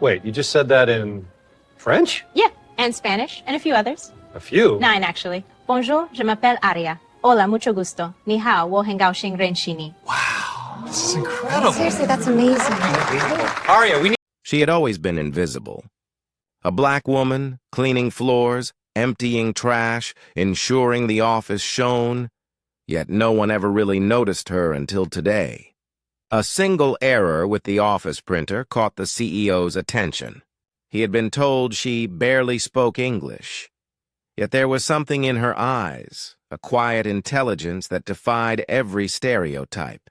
Wait, you just said that in French? Yeah, and Spanish, and a few others. A few? 9, actually. Bonjour, je m'appelle Aria. Hola, mucho gusto. Ni hao, wo hengao xing ren shini. Wow, this is incredible. Seriously, that's amazing. Aria, we need... She had always been invisible. A black woman, cleaning floors, emptying trash, ensuring the office shone, yet no one ever really noticed her until today. A single error with the office printer caught the CEO's attention. He had been told she barely spoke English. Yet there was something in her eyes, a quiet intelligence that defied every stereotype.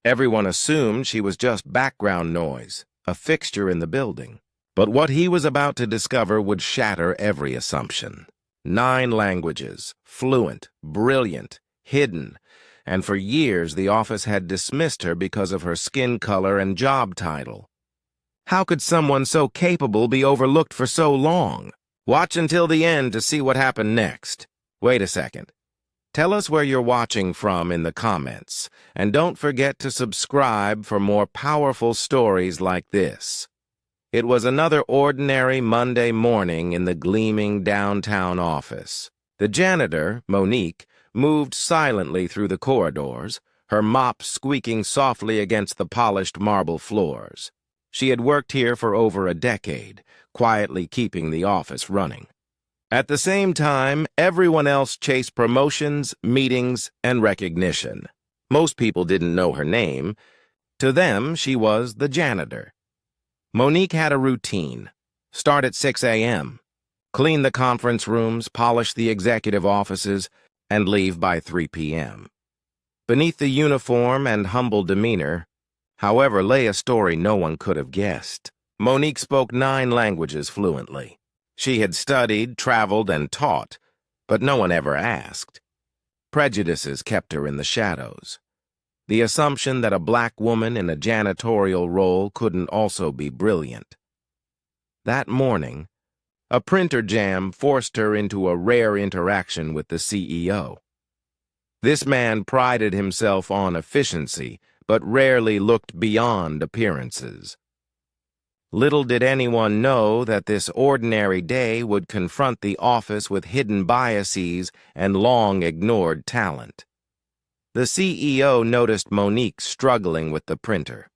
Everyone assumed she was just background noise, a fixture in the building. But what he was about to discover would shatter every assumption. 9 languages, fluent, brilliant, hidden, and for years the office had dismissed her because of her skin color and job title. How could someone so capable be overlooked for so long? Watch until the end to see what happened next. Wait a second. Tell us where you're watching from in the comments, and don't forget to subscribe for more powerful stories like this. It was another ordinary Monday morning in the gleaming downtown office. The janitor, Monique, moved silently through the corridors, her mop squeaking softly against the polished marble floors. She had worked here for over a decade, quietly keeping the office running. At the same time, everyone else chased promotions, meetings, and recognition. Most people didn't know her name. To them, she was the janitor. Monique had a routine. Start at 6 a.m., clean the conference rooms, polish the executive offices, and leave by 3 p.m. Beneath the uniform and humble demeanor, however, lay a story no one could have guessed. Monique spoke 9 languages fluently. She had studied, traveled, and taught, but no one ever asked. Prejudices kept her in the shadows. The assumption that a black woman in a janitorial role couldn't also be brilliant. That morning, a printer jam forced her into a rare interaction with the CEO. This man prided himself on efficiency, but rarely looked beyond appearances. Little did anyone know that this ordinary day would confront the office with hidden biases and long-ignored talent. The CEO noticed Monique struggling with the printer.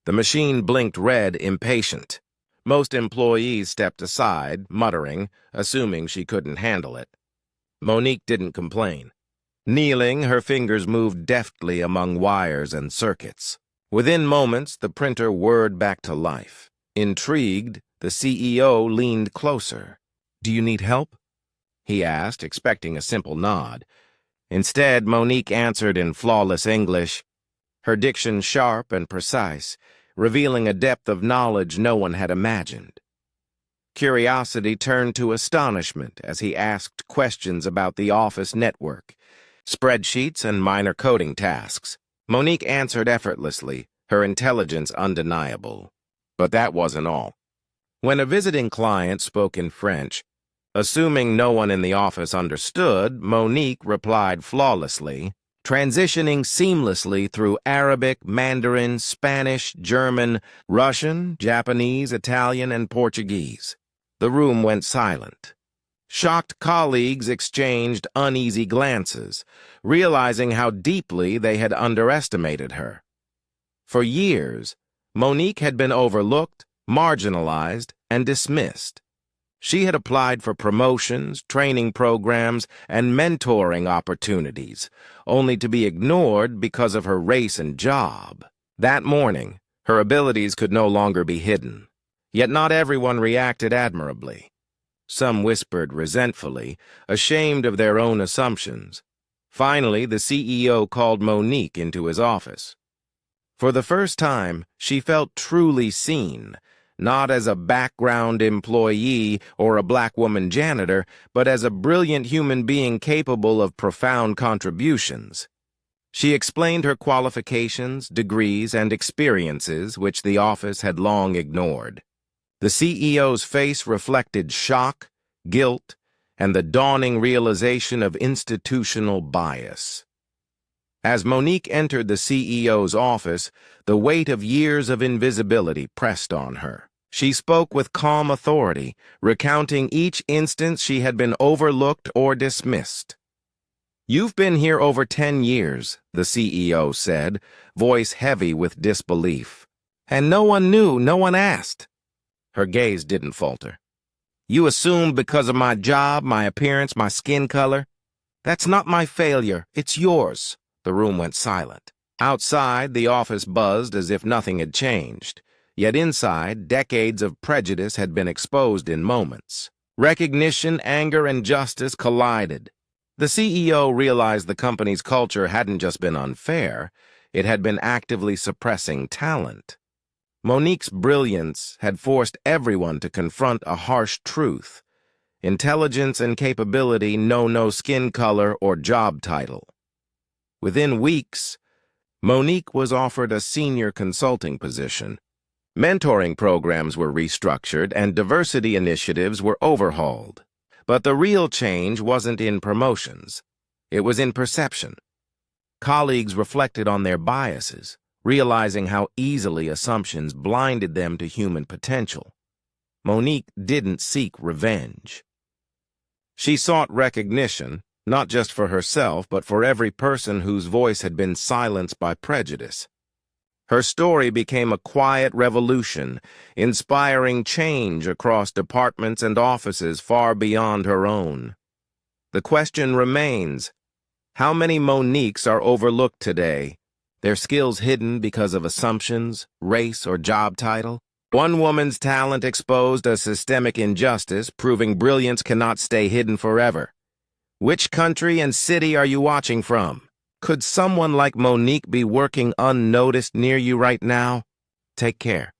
The machine blinked red, impatient. Most employees stepped aside, muttering, assuming she couldn't handle it. Monique didn't complain. Kneeling, her fingers moved deftly among wires and circuits. Within moments, the printer whirred back to life. Intrigued, the CEO leaned closer. "Do you need help?" he asked, expecting a simple nod. Instead, Monique answered in flawless English, her diction sharp and precise, revealing a depth of knowledge no one had imagined. Curiosity turned to astonishment as he asked questions about the office network, spreadsheets, and minor coding tasks. Monique answered effortlessly, her intelligence undeniable. But that wasn't all. When a visiting client spoke in French, assuming no one in the office understood, Monique replied flawlessly, transitioning seamlessly through Arabic, Mandarin, Spanish, German, Russian, Japanese, Italian, and Portuguese. The room went silent. Shocked colleagues exchanged uneasy glances, realizing how deeply they had underestimated her. For years, Monique had been overlooked, marginalized, and dismissed. She had applied for promotions, training programs, and mentoring opportunities, only to be ignored because of her race and job. That morning, her abilities could no longer be hidden. Yet not everyone reacted admirably. Some whispered resentfully, ashamed of their own assumptions. Finally, the CEO called Monique into his office. For the first time, she felt truly seen, not as a background employee or a black woman janitor, but as a brilliant human being capable of profound contributions. She explained her qualifications, degrees, and experiences, which the office had long ignored. The CEO's face reflected shock, guilt, and the dawning realization of institutional bias. As Monique entered the CEO's office, the weight of years of invisibility pressed on her. She spoke with calm authority, recounting each instance she had been overlooked or dismissed. "You've been here over 10 years, the CEO said, voice heavy with disbelief. "And no one knew, no one asked." Her gaze didn't falter. "You assumed because of my job, my appearance, my skin color? That's not my failure, it's yours." The room went silent. Outside, the office buzzed as if nothing had changed. Yet inside, decades of prejudice had been exposed in moments. Recognition, anger, and justice collided. The CEO realized the company's culture hadn't just been unfair, it had been actively suppressing talent. Monique's brilliance had forced everyone to confront a harsh truth. Intelligence and capability know no skin color or job title. Within weeks, Monique was offered a senior consulting position. Mentoring programs were restructured and diversity initiatives were overhauled. But the real change wasn't in promotions. It was in perception. Colleagues reflected on their biases, realizing how easily assumptions blinded them to human potential. Monique didn't seek revenge. She sought recognition, not just for herself, but for every person whose voice had been silenced by prejudice. Her story became a quiet revolution, inspiring change across departments and offices far beyond her own. The question remains, how many Moniques are overlooked today, their skills hidden because of assumptions, race, or job title? One woman's talent exposed a systemic injustice, proving brilliance cannot stay hidden forever. Which country and city are you watching from? Could someone like Monique be working unnoticed near you right now? Take care.